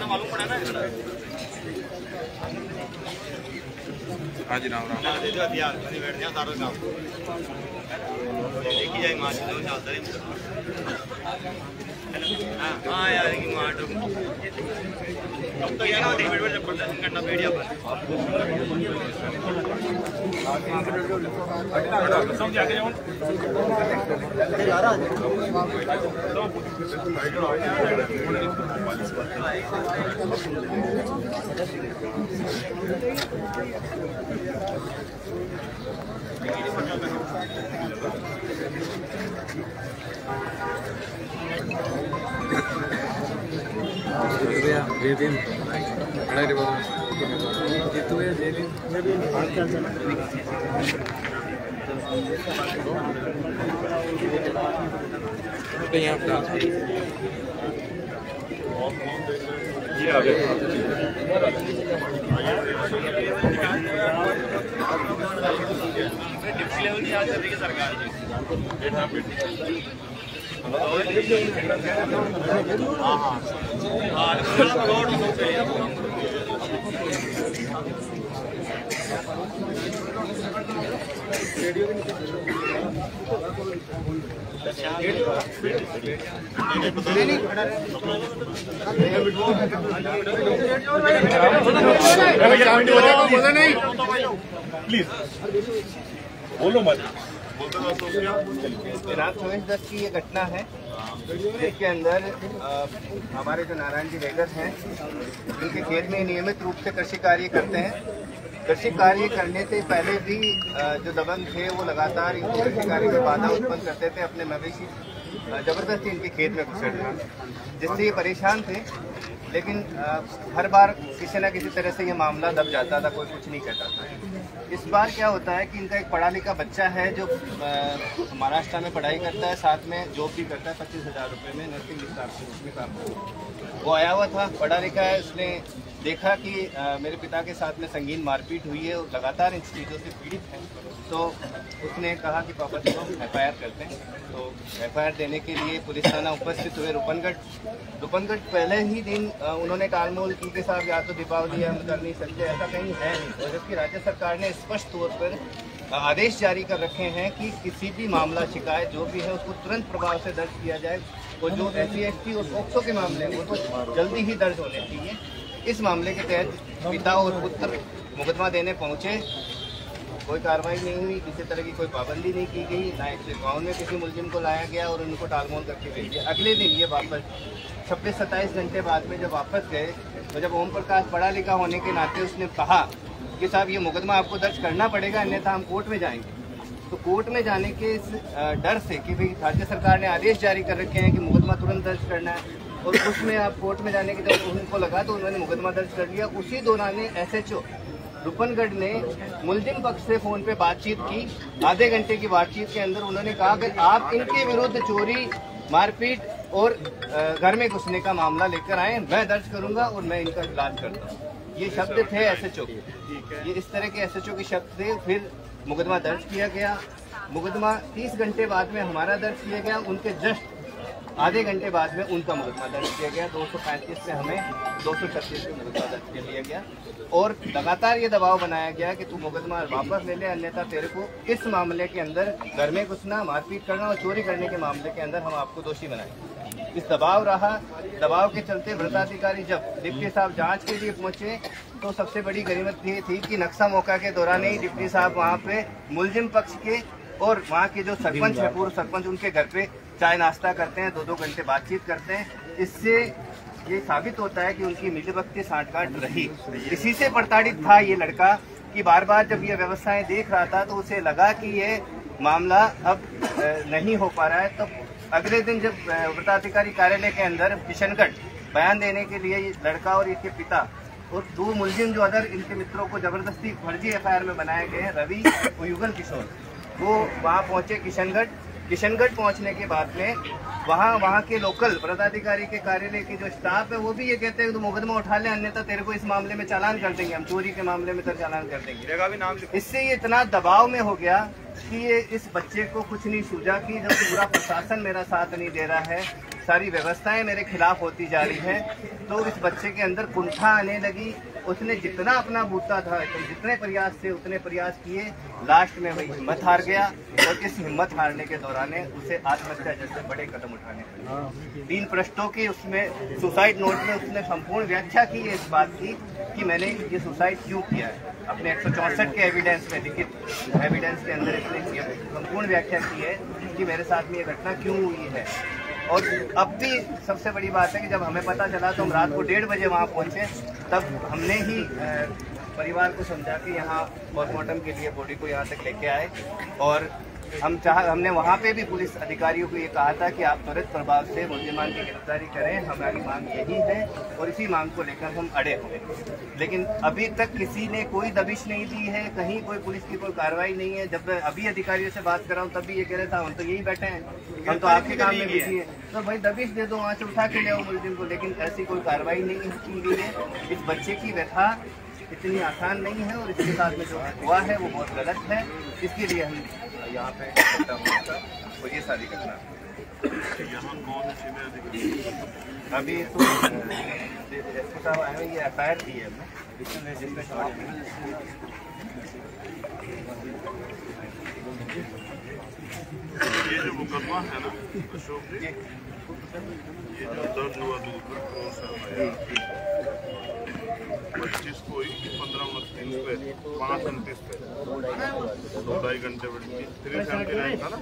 मालूम पड़ा ना। हाँ जी, राम राम। देखी जाए माँ हाँ यार की माँ अब तो ये ना जब प्रदर्शन करना मीडिया पर डिप्टी लेवल की याद कर रही है सरकार जी। प्लीज बोलो मत। दिनांक 24/10 की ये घटना है जिसके अंदर हमारे जो नारायण जी वेगर हैं उनके खेत में नियमित रूप से कृषि कार्य करते हैं। कृषि कार्य करने से पहले भी जो दबंग थे वो लगातार इनके कृषि कार्य में बाधा उत्पन्न करते थे। अपने मवेशी जबरदस्ती इनके खेत में घुसड़ रहे जिससे ये परेशान थे, लेकिन हर बार किसी न किसी तरह से ये मामला दब जाता था, कोई कुछ नहीं कहता था। इस बार क्या होता है कि इनका एक पढ़ा लिखा बच्चा है जो महाराष्ट्र में पढ़ाई करता है, साथ में जॉब भी करता है 25,000 रुपये में नर्सिंग स्टाफ के रूप में काम करता है। वो आया हुआ था, पढ़ा लिखा है, उसने देखा कि मेरे पिता के साथ में संगीन मारपीट हुई है और लगातार इन चीज़ों से पीड़ित है, तो उसने कहा कि पापा चलो FIR करते हैं। तो FIR देने के लिए पुलिस थाना उपस्थित हुए रूपनगढ़ पहले ही दिन उन्होंने टालमोल की के साथ या तो दीपावली हम कर नहीं सकते, ऐसा कहीं है नहीं। और जबकि राज्य सरकार ने स्पष्ट तौर पर आदेश जारी कर रखे हैं कि किसी भी मामला शिकायत जो भी है उसको तुरंत प्रभाव से दर्ज किया जाए और जो SC/ST और पोक्सो के मामले हैं वो तो जल्दी ही दर्ज होने चाहिए। इस मामले के तहत पिता और पुत्र मुकदमा देने पहुंचे, कोई कार्रवाई नहीं हुई, किसी तरह की कोई पाबंदी नहीं की गई, ना गाँव में किसी मुलजिम को लाया गया और उनको टालमोल करके भेज दिया। अगले दिन ये वापस 26-27 घंटे बाद में जब वापस गए तो जब ओम प्रकाश पढ़ा लिखा होने के नाते उसने कहा कि साहब ये मुकदमा आपको दर्ज करना पड़ेगा, अन्यथा हम कोर्ट में जाएंगे। तो कोर्ट में जाने के इस डर से कि भाई राज्य सरकार ने आदेश जारी कर रखे हैं कि मुकदमा तुरंत दर्ज करना है और उसमें आप कोर्ट में जाने की जब उनको लगा तो उन्होंने मुकदमा दर्ज कर लिया। उसी दौरान SHO रूपनगढ़ ने मुलजिम पक्ष से फोन पे बातचीत की। आधे घंटे की बातचीत के अंदर उन्होंने कहा कि आप इनके विरुद्ध चोरी, मारपीट और घर में घुसने का मामला लेकर आए, मैं दर्ज करूंगा और मैं इनका इलाज करता हूँ। ये शब्द थे SHO के, ये इस तरह के SHO के शब्द थे। फिर मुकदमा दर्ज किया गया। मुकदमा 30 घंटे बाद में हमारा दर्ज किया गया, उनके जस्ट आधे घंटे बाद में उनका मुकदमा दर्ज किया गया। 235 से हमें 236 में मुकदमा दर्ज कर लिया गया और लगातार ये दबाव बनाया गया कि तू मुकदमा वापस ले ले, अन्यथा तेरे को इस मामले के अंदर घर में घुसना, मारपीट करना और चोरी करने के मामले के अंदर हम आपको दोषी बनाएंगे। इस दबाव रहा, दबाव के चलते व्रताधिकारी जब डिप्टी साहब जांच के लिए पहुंचे तो सबसे बड़ी गनीमत ये थी कि नक्शा मौका के दौरान ही डिप्टी साहब वहाँ पे मुलजिम पक्ष के और वहाँ के जो सरपंच है, पूर्व सरपंच, उनके घर पे चाय नाश्ता करते हैं, 2-2 घंटे बातचीत करते हैं। इससे ये साबित होता है कि उनकी मिलीभगत साठगांठ रही। इसी से प्रताड़ित था ये लड़का कि बार बार जब ये व्यवस्थाएं देख रहा था तो उसे लगा कि ये मामला अब नहीं हो पा रहा है। तो अगले दिन जब व्रताधिकारी कार्यालय के अंदर किशनगढ़ बयान देने के लिए ये लड़का और इसके पिता और 2 मुलजिम जो अदर इनके मित्रों को जबरदस्ती फर्जी FIR में बनाए गए हैं, रवि और युगल किशोर, वो वहाँ पहुँचे किशनगढ़ किशनगढ़ पहुंचने के बाद में वहाँ के लोकल पदाधिकारी के कार्यालय के जो स्टाफ है वो भी ये कहते हैं तो मुकदमा उठा ले, अन्यथा तेरे को इस मामले में चालान कर देंगे, हम चोरी के मामले में तेरा चालान कर देंगे। जगह भी नाम इससे ये इतना दबाव में हो गया कि ये इस बच्चे को कुछ नहीं सूझा कि जब पूरा प्रशासन मेरा साथ नहीं दे रहा है, सारी व्यवस्थाएं मेरे खिलाफ होती जा रही है, तो इस बच्चे के अंदर कुंठा आने लगी। उसने जितना अपना बूता था, तो जितने प्रयास थे उतने प्रयास किए, लास्ट में वही हिम्मत हार गया और इस हिम्मत हारने के दौरान उसे आत्महत्या जैसे बड़े कदम उठाने पड़े। 3 पृष्ठों की उसमें सुसाइड नोट में उसने संपूर्ण व्याख्या की है इस बात की कि मैंने ये सुसाइड क्यों किया है। अपने 164 के एविडेंस में, लिखित एविडेंस के अंदर इसने संपूर्ण व्याख्या की है कि मेरे साथ में ये घटना क्यों हुई है। और अब भी सबसे बड़ी बात है कि जब हमें पता चला तो हम रात को 1:30 बजे वहाँ पहुँचे, तब हमने ही परिवार को समझा कि यहाँ पोस्टमार्टम के लिए बॉडी को यहाँ तक लेके आए। और हमने वहाँ पे भी पुलिस अधिकारियों को ये कहा था कि आप त्वरित प्रभाव से मुल्जिमान की गिरफ्तारी करें, हमारी मांग यही है और इसी मांग को लेकर हम अड़े हुए। लेकिन अभी तक किसी ने कोई दबिश नहीं दी है, कहीं कोई पुलिस की कोई कार्रवाई नहीं है। जब मैं अभी अधिकारियों से बात कर रहा हूँ तब भी ये कह रहे था हम तो यही बैठे हैं, हम तो आपके काम में बिजी है, तो भाई दबिश दे दो, वहाँ से उठा के ले आओ मुल्जिम को। लेकिन ऐसी कोई कार्रवाई नहीं की गई है। इस बच्चे की व्यथा इतनी आसान नहीं है और इसके साथ में जो हुआ है वो बहुत गलत है। इसके लिए हम यहाँ पे इकट्ठा हुआ था और ये सारी घटना अभी तो एसपी साहब आए हुए, ये FIR दी है हमने, जिसमें ये जो मुकदमा है ना अशोक जी, ये जो दर्ज हुआ 25 को 15-29 पे 5-29 पे 2-2.5 घंटे बैठी 379 था ना।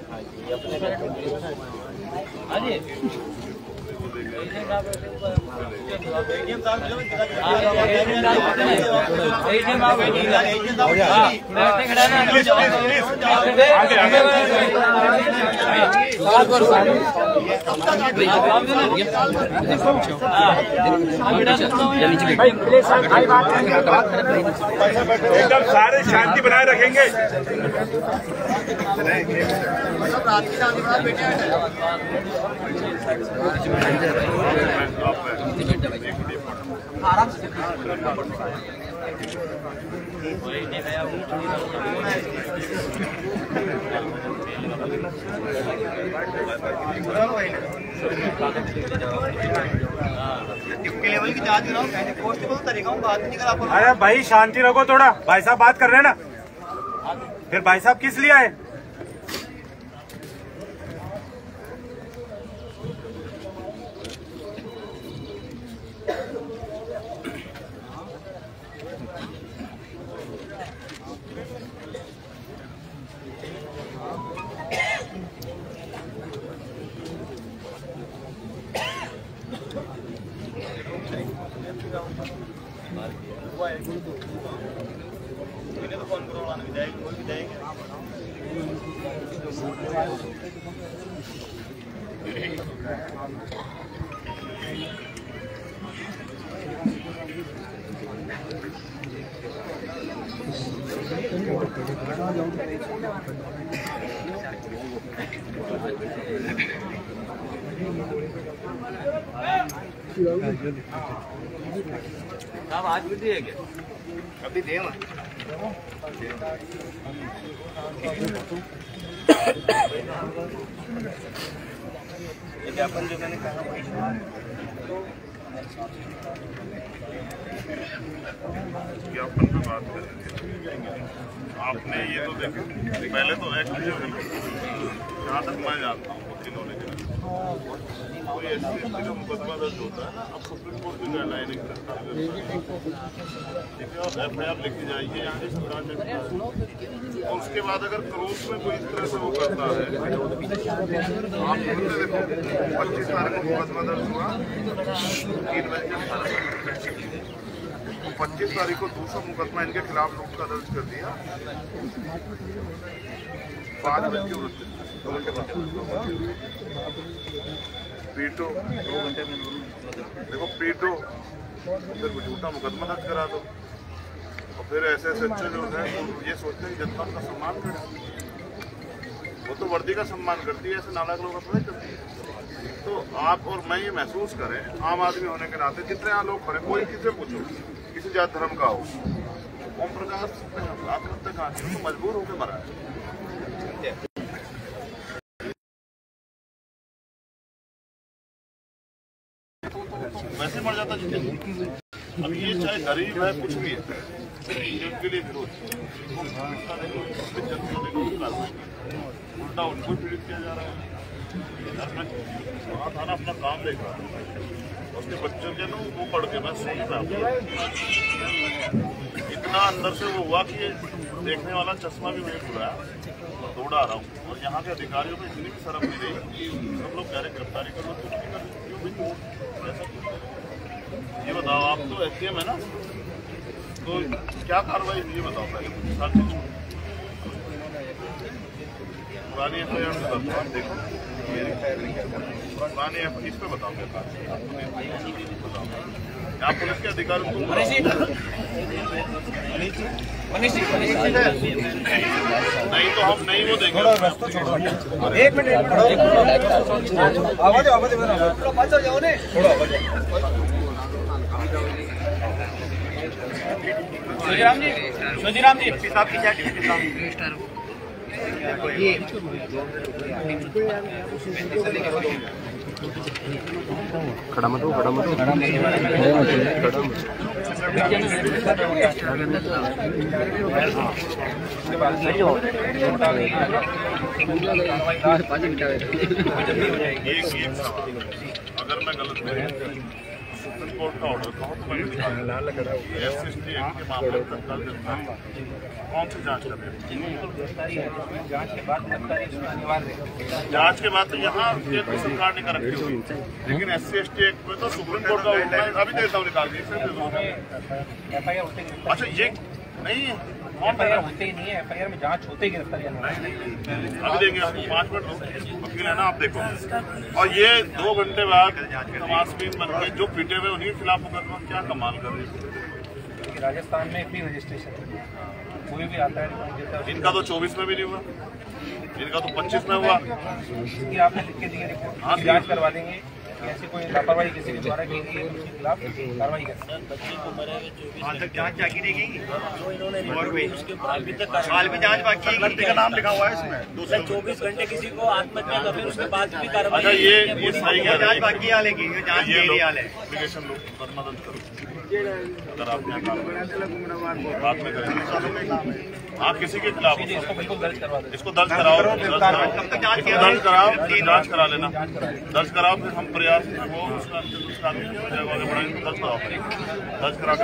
एकदम सारे शांति बनाए रखेंगे। आराम से लेवल की जांच कराओ, कॉन्स्टेबल तरीका हूँ, बात नहीं करा। अरे भाई शांति रखो थोड़ा, भाई साहब बात कर रहे हैं ना, फिर भाई साहब किस लिए आए? तो फोन करो, विधायक साहब आज भी दिए क्या? अभी दे ज्ञापन जो मैंने कहा वही ज्ञापन पे बात करेंगे। आपने ये तो देखो, पहले तो एक्ट जहाँ तक मैं जानता हूँ वकीलों ने कोई ऐसी का मुकदमा दर्ज होता है ना, अब सुप्रीम कोर्ट की गाइडलाइन FIR लिखी जाएगी यहाँ की सरकार ने, और उसके बाद अगर क्रॉस में कोई इस तरह से वो करता है, आप देखो 25 तारीख को मुकदमा दर्ज हुआ 3 बजे, 25 तारीख को दूसरा मुकदमा इनके खिलाफ लोग का दर्ज कर दिया 5 बजे 2 घंटे बाद पीटो 2 घंटे में देखो पीटो, फिर झूठा मुकदमा दर्ज करा दो और फिर ऐसे अच्छे जो है ये सोचते हैं जनता का सम्मान करें। वो तो वर्दी का सम्मान करती है, ऐसे नालायक लोगों का थोड़ी करती है। तो आप और मैं ये महसूस करें, आम आदमी होने के नाते जितने यहाँ लोग खड़े, कोई किसी से पूछो, किसी जात धर्म का हो, ओम प्रकाश आत्महत्या कहा तो मजबूर होकर मरा है। वैसे मर जाता जितने। अब ये चाहे गरीब है, कुछ भी है, उनके लिए विरोध उल्टा उनको पीड़ित किया जा रहा है। वहाँ थाना अपना काम देख रहा है, उसके बच्चों के ना वो पढ़ के मैं सुन रहा हूँ, इतना अंदर से वो हुआ कि देखने वाला चश्मा भी मुझे खुला है, दौड़ा रहा हूँ। और यहाँ के अधिकारियों को इतनी भी शर्म नहीं रही, सब लोग कह रहे गिरफ्तारी करो, कुछ नहीं कर क्यों भी ऐसा क्यों? ये बताओ, आप तो SDM है ना, तो क्या कार्रवाई हुई ये बताओ पहले। पुरानी FIR से आप देखो, पुरानी इस पे बताओ क्या बताओ। यहाँ पुलिस के अधिकारी नहीं तो हम नहीं वो देंगे। एक मिनट आवाज शोजीराम जी साहब की चैट खड़ा मत अगर मैं गलत नहीं, सुप्रीम कोर्ट का ऑर्डर था तो मैं SST एक्ट के मामले में तत्काल गिरफ्तारी कौन सी जांच कर रहे हैं? जांच के बाद तो यहाँ केंद्र सरकार ने कर रखी हुई, लेकिन SC/ST एक्ट में तो सुप्रीम कोर्ट का ऑर्डर है। अभी देता हूँ निकाल के। अच्छा ये नहीं है, होते ही नहीं है, FIR में जांच होते ही गिरफ्तारी अभी देंगे। 5 मिनट वकील है ना, आप देखो। और ये 2 घंटे बाद तमाशबीन बन के जो पीटे हुए उन्हीं के खिलाफ मुकदमा, क्या कमाल कर रहे हैं। राजस्थान में फ्री रजिस्ट्रेशन कोई भी आता है। इनका तो 24 में भी नहीं हुआ, इनका तो 25 में हुआ। इसकी आपने लिख के दी रिपोर्ट, जांच करवा देंगे। ऐसी कोई लापरवाही किसी के द्वारा की गई उसके खिलाफ कार्रवाई करें। हाल तक जांच बाकी रहेगी और भी हाल भी जांच बाकी है। का नाम लिखा हुआ है इसमें 24 घंटे किसी को आत्महत्या कर ले उसके बाद भी कार्रवाई। अच्छा ये सही है, जांच बाकी हाल है, जांच मेरी हाल है। एप्लीकेशन लोग मदद करो अगर आप यहाँ बात में करेंगे। आप किसी के खिलाफ इसको बिल्कुल दर्ज करवा दें। इसको दर्ज कराओ, दर्ज कराओ, जांच करा लेना, दर्ज कराओ, फिर हम प्रयास वो उसका आगे बढ़ाएंगे। दर्ज कराओ, दर्ज करा के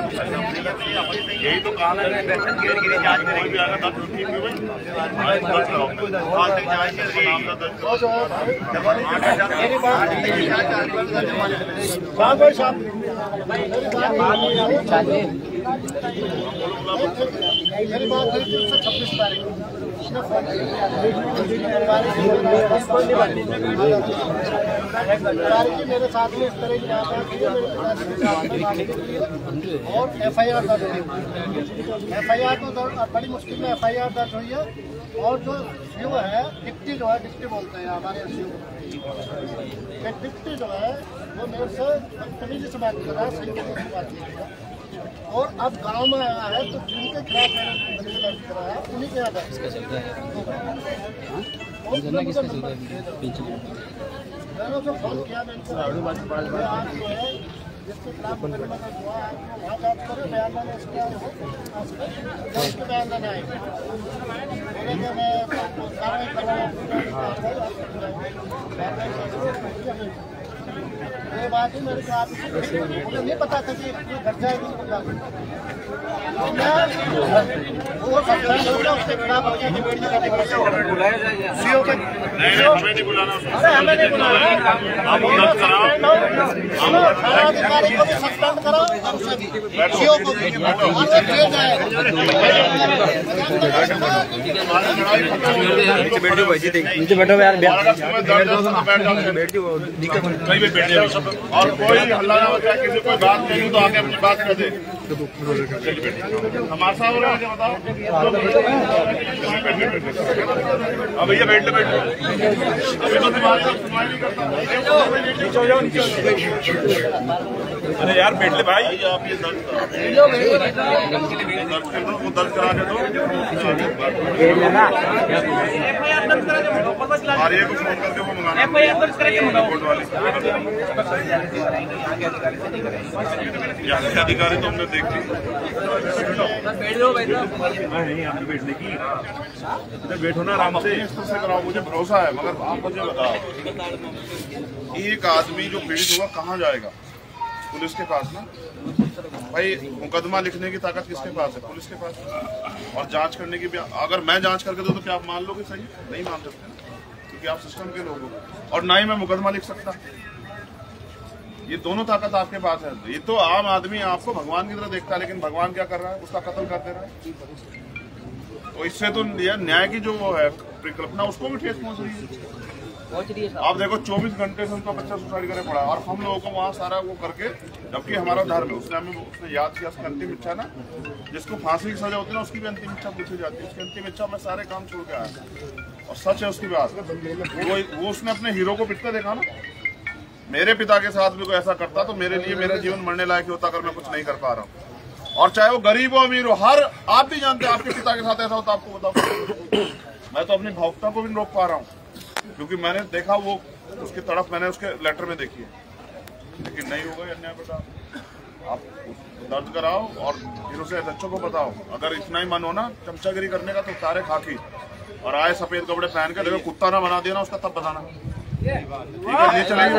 यही तो काम है। कोई भी आएगा दर्ज ठीक है भाई, दर्ज कराओ, नाम का दर्ज मेरी बात हुई 26 तारीख मेरे साथ में इस तरह की और FIR दर्ज हुई। FIR तो बड़ी मुश्किल में FIR दर्ज हुई है। और जो सीओ है, डिप्टी जो है, डिप्टी बोलते हैं हमारे सीओ, डिप्टी जो है वो मेरे से बदतमीजी से बात कर रहा है, सही तरीके से बात नहीं कर रहा। और अब गांव में आया है तो जिनके खिलाफ मैंने दर्ज कराया उन्हीं के यहाँ दर्ज फोन किया जिसके खिलाफ मुकदमा दर्ज हुआ है वहाँ जांच करो, बयान लाने इसके उसके बयान लाने आएंगे, बोलेंगे मैं कार्रवाई करवाऊँ। ये बात ही मेरे को मुझे नहीं पता था कि घर जाएगी। उसके खिलाफ हमें नहीं बुलाना, हमें नहीं बुलाना, आप दर्ज कराओ, अधिकारी को भी सस्पेंड कराओ, सीओ को भी नीचे बैठो यार, बैठ जाओ, और कोई हल्ला ना बचा, किसी कोई बात कही तो आके अपनी बात कर दे। हमारा हो रहा है क्या बताओ? अब भैया बैठ लो, अभी तो तुम्हारी सुनवाई नहीं करता। अरे यार बैठ ले भाई, आप ये दर्ज कर दो, वो दर्ज करा के दो। आर्य को फोन करके वो मंगाना कोर्ट वाले। यहाँ के अधिकारी तो हमने देख ली। बैठने की बैठो ना आराम से कराओ, मुझे भरोसा है। मगर आप मुझे बताओ, एक आदमी जो पीड़ित होगा कहाँ जाएगा? पुलिस के पास ना भाई। मुकदमा लिखने की ताकत किसके पास है? पुलिस के पास। और जांच करने की भी, अगर मैं जांच करके दूं तो क्या आप मान लोगे? सही नहीं मान सकते, क्योंकि आप सिस्टम के लोग हो। और ना ही मैं मुकदमा लिख सकता। ये दोनों ताकत आपके पास है। ये तो आम आदमी आपको भगवान की तरह देखता है, लेकिन भगवान क्या कर रहा है? उसका कत्ल कर दे रहा है। तो इससे तो न्याय की जो वो है परिकल्पना, उसको भी ठेस पहुंच रही है। आप देखो 24 घंटे से उनका बच्चा सुसाइड करे पड़ा, और हम लोगों को वहाँ सारा वो करके, जबकि हमारा धर्म है। उसने हमें उसने याद किया, उसकी अंतिम इच्छा ना, जिसको फांसी की सजा होती है ना, उसकी भी अंतिम इच्छा पूछी जाती है। उसकी अंतिम इच्छा में सारे काम छोड़ के आया, और सच है उसकी बात। वो उसने अपने हीरो को पिटते देखा ना। मेरे पिता के साथ भी कोई ऐसा करता तो मेरे लिए मेरा जीवन मरने लायक होता, अगर मैं कुछ नहीं कर पा रहा हूँ। और चाहे वो गरीब हो अमीर हो, हर आप भी जानते हैं आपके पिता के साथ ऐसा होता, आपको बताओ। मैं तो अपनी भावुकता को भी रोक पा रहा हूँ, क्योंकि मैंने देखा वो उसकी तड़प मैंने उसके लेटर में देखी है। लेकिन नहीं होगा ये अन्याय। बताओ, आप दर्ज कराओ और फिर उसे बच्चों को बताओ। अगर इतना ही मन हो ना चमचागिरी करने का, तो सारे खाकी और आए सफेद कपड़े पहन के, देखो कुत्ता ना बना दिया ना उसका, तब बताना। ठीक है, ये चलेगा।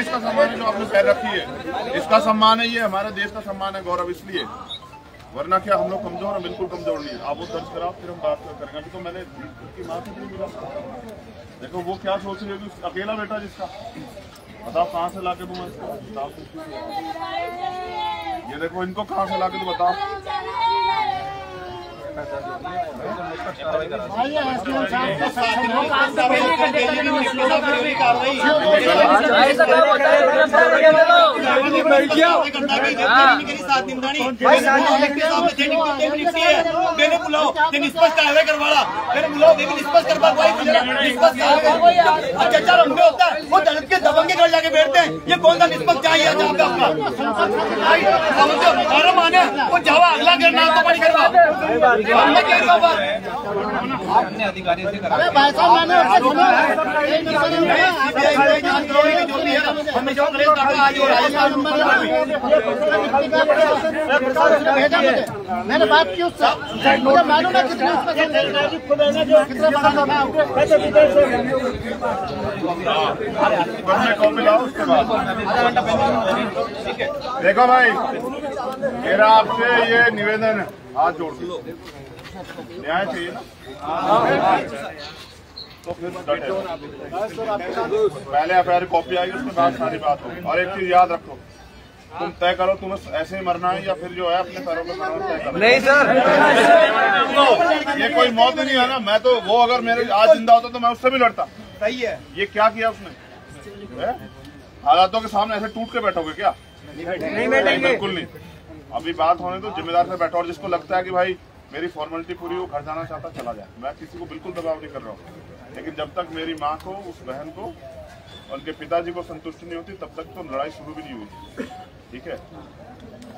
इसका सम्मान है जो आपने पैर रखी है, इसका सम्मान है। ये हमारे देश का सम्मान है, गौरव इसलिए। वरना क्या हम लोग कमजोर हैं? बिल्कुल कमजोर नहीं है। आप वो दर्ज कराओ, फिर हम बात करेंगे। अभी तो मैंने उसकी माँ से भी मिला। देखो वो क्या सोच रही है कि अकेला बेटा जिसका, बताओ कहाँ से लाके दूं मैं इसको? ये देखो इनको कहाँ से लाके दूं बताओ? मैंने बुलाओ निष्पक्ष कार्रवाई करवाड़ा, मैंने बुलाओ निष्पक्ष अच्छा हमने होता है। वो दलित के दबंगे घर जाके बैठते हैं। ये कौन सा निष्पक्ष चाहिए जहाँ पे आपका माने वो जावा अगला करना तो बड़ी करवा अपने अधिकारी से करा। भाई साहब मैंने मैंने बात की उससे, मुझे मालूम है कितने देखो भाई, मेरा आपसे ये निवेदन है, हाथ जोड़ दो। न्याय चाहिए ना, तो फिर पहले एफआईआर कॉपी आएगी, उसके बाद सारी बात होगी। और एक चीज याद रखो, तुम तय करो तुम्हें ऐसे ही मरना है या फिर जो है अपने पैरों पे मरना तय करो। नहीं सर, ये कोई मौत नहीं है ना। मैं तो वो अगर मेरे आज जिंदा होता तो मैं उससे भी लड़ता। सही है। ये क्या किया उसने? हालातों के सामने ऐसे टूट के बैठोगे क्या? नहीं बिल्कुल नहीं। अभी बात होने तो जिम्मेदार से बैठो। और जिसको लगता है कि भाई मेरी फॉर्मेलिटी पूरी हो, घर जाना चाहता चला जाए। मैं किसी को बिल्कुल दबाव नहीं कर रहा हूँ, लेकिन जब तक मेरी माँ को, उस बहन को, उनके पिताजी को संतुष्टि नहीं होती, तब तक तो लड़ाई शुरू भी नहीं हुई। ठीक है,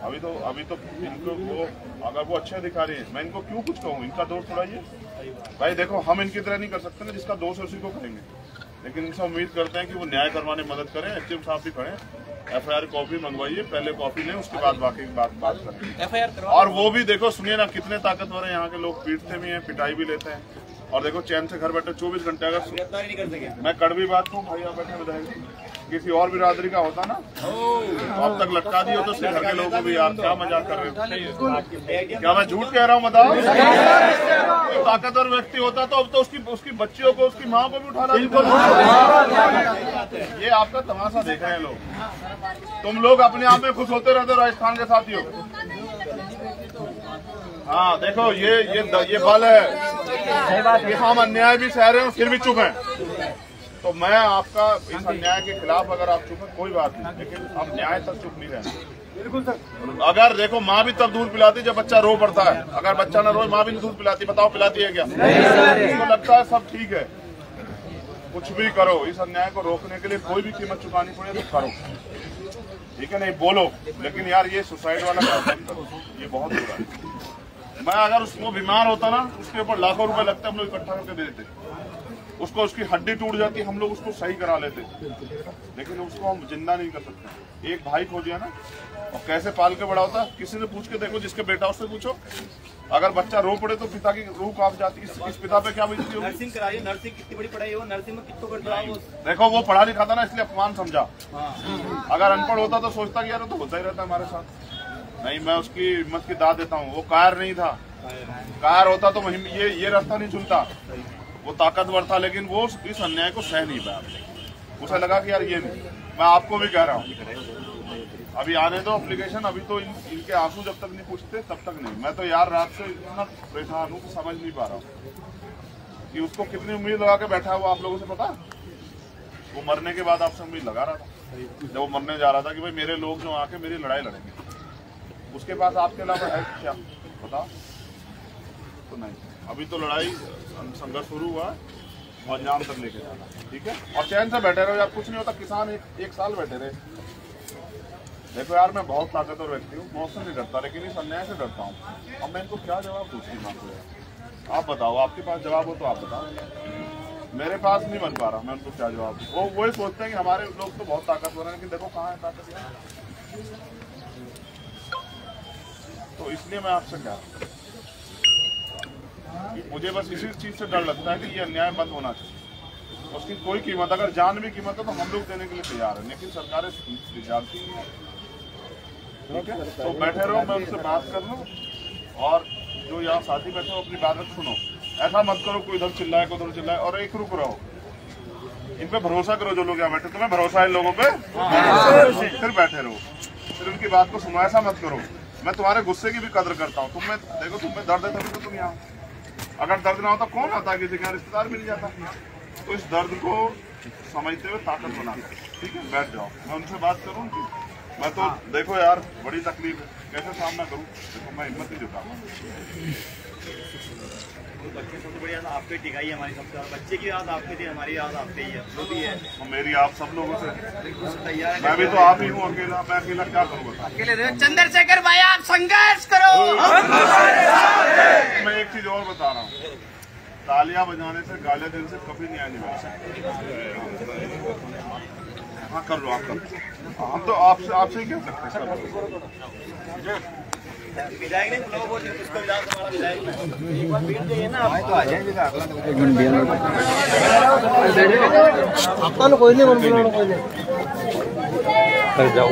अभी तो इनको वो, अगर वो अच्छे अधिकारी हैं, मैं इनको क्यों कुछ कहूँ? इनका दोष थोड़ा ये भाई। देखो हम इनकी तरह नहीं कर सकते ना, जिसका दोष है उसी को करेंगे। लेकिन इनसे उम्मीद करते हैं कि वो न्याय करवाने में मदद करें। एसडीएम साहब भी खड़े, एफआईआर कॉपी मंगवाइए, पहले कॉपी लें, उसके बाद बाकी बात करें। और वो भी देखो, सुनिए ना, कितने ताकतवर हैं यहाँ के लोग। पीटते भी हैं, पिटाई भी लेते हैं। और देखो चैन से घर बैठे 24 घंटे। अगर मैं कड़वी बात कहूँ, भाई आप बैठे बताएंगे, किसी और बिरादरी का होता ना तो अब तक लटका दिया तो उसके घर के लोगों को भी। यार क्या मजाक कर रहे हो? क्या मैं झूठ कह रहा हूँ? बताओ, कोई ताकतवर व्यक्ति होता तो अब तो उसकी बच्चियों को, उसकी माँ को भी उठाना। ये आपका तमाशा देख रहे हैं लोग। तुम लोग अपने आप में खुश होते रहते हो राजस्थान के साथियों। हाँ देखो, ये बल है कि हम अन्याय भी सह रहे हैं फिर भी चुप हैं। तो मैं आपका इस अन्याय के खिलाफ अगर आप चुप हैं कोई बात नहीं, लेकिन अब न्याय तक चुप नहीं रहना। बिल्कुल सर। अगर देखो माँ भी तब दूध पिलाती जब बच्चा रो पड़ता है, अगर बच्चा ना रोए माँ भी नहीं दूध पिलाती, बताओ पिलाती है क्या? उसको लगता है सब ठीक है। कुछ भी करो, इस अन्याय को रोकने के लिए कोई भी कीमत चुकानी पड़े तो करो, ठीक है? नहीं बोलो, लेकिन यार ये सुसाइड वाला काम मत करो, ये बहुत बुरा है। मैं अगर उसको बीमार होता ना, उसके ऊपर लाखों रुपए लगते, हम लोग इकट्ठा करके दे देते। उसको उसकी हड्डी टूट जाती, हम लोग उसको सही करा लेते, लेकिन उसको हम जिंदा नहीं कर सकते। एक भाई खो दिया ना, और कैसे पाल के बड़ा होता, किसी से पूछ के देखो, जिसके बेटा उससे पूछो। अगर बच्चा रो पड़े तो पिता की रूह कांप जाती, इस पिता पे क्या बीतती होगी? नर्सिंग कराइए, नर्सिंग कितनी बड़ी पढ़ाई हो, नर्सिंग में कितना करता है वो। देखो वो पढ़ा लिखा था ना, इसलिए अपमान समझा। अगर अनपढ़ होता तो सोचता कि यार तो होता ही रहता हमारे साथ। नहीं, मैं उसकी हिम्मत की दाद देता हूँ। वो कायर नहीं था, कायर होता तो ये रास्ता नहीं चुनता। वो ताकतवर था, लेकिन वो इस अन्याय को सह नहीं पाया। उसे लगा कि यार ये नहीं। मैं आपको भी कह रहा हूँ, अभी आने दो एप्लीकेशन, अभी तो इनके आंसू जब तक नहीं पूछते तब तक नहीं। मैं तो यार रात से इतना परेशान हूँ कि समझ नहीं पा रहा हूँ कि उसको कितनी उम्मीद लगा के बैठा है। वो आप लोगों से पता, वो मरने के बाद आपसे उम्मीद लगा रहा था, जब वो मरने जा रहा था कि भाई मेरे लोग जो आके मेरी लड़ाई लड़ेंगे। उसके पास आपके अलावा है क्या पता? तो नहीं, अभी तो लड़ाई संघर्ष शुरू हुआ और अंजाम तक लेके जाना, ठीक है? और चैन से बैठे रहो यार, कुछ नहीं होता। किसान एक साल बैठे रहे। देखो यार, मैं बहुत ताकतवर व्यक्ति हूँ, मौत से नहीं डरता, लेकिन इस अन्याय से डरता हूँ। अब मैं इनको क्या जवाब दूसरी बात को? आप बताओ, आपके पास जवाब हो तो आप बताओ। मेरे पास नहीं बन पा रहा, मैं उनको क्या जवाब दूँ? वो सोचते हैं कि हमारे लोग तो बहुत ताकतवर हैं, लेकिन देखो कहाँ है ताकत। तो इसलिए मैं आपसे कह रहा हूँ, मुझे बस इसी चीज से डर लगता है कि ये अन्याय बंद होना चाहिए। उसकी कोई कीमत, अगर जान भी कीमत है तो हम लोग देने के लिए तैयार है, लेकिन सरकारें जानती नहीं है, ठीक है? तो बैठे रहो, मैं उनसे बात कर लूँ, और जो यहाँ साथी बैठे हो अपनी बात सुनो। ऐसा मत करो कोई इधर चिल्लाए कोई उधर चिल्लाए, और एक रुक रहो, इन पे भरोसा करो। जो लोग यहाँ बैठे, तुम्हें भरोसा है इन लोगों पे, फिर बैठे रहो, फिर उनकी बात को सुनो। ऐसा मत करो। मैं तुम्हारे गुस्से की भी कदर करता हूँ। तुम्हें देखो, तुम्हें दर्द है तभी तो तुम यहाँ। अगर दर्द ना होता कौन आता, किसी का रिश्तेदार भी नहीं जाता। तो इस दर्द को समझते हुए ताकत बना, ठीक है? बैठ जाओ, मैं उनसे बात करूँ। मैं तो देखो यार, बड़ी तकलीफ है, कैसे सामना करूँ? देखो मैं हिम्मत ही जुटाऊंगा। बच्चे सबसे बड़ी याद आपके टिकाई है हमारी, सबसे बच्चे की याद आपकी थी, हमारी याद आपकी ही है, वो भी है। तो मेरी आप सब लोगों से तैयार है। मैं भी तो आप ही हूँ अकेला, मैं अकेला क्या करूँगा? अकेले चंद्रशेखर भाई आप संघर्ष करो। मैं एक चीज और बता रहा हूँ, तालियां बजाने से, गालियां देने से कभी न्याय नहीं मिल सकता। हाँ कर लो, आप कर लो। हम तो आपसे ही कह सकते हैं। विधायक नहीं बुलाओ, वो जिसको विधायक हमारा विधायक एक बार बीट जाइए ना। तो आ जाएंगे अपन कोई नहीं बोल कोई नहीं कर जाओ।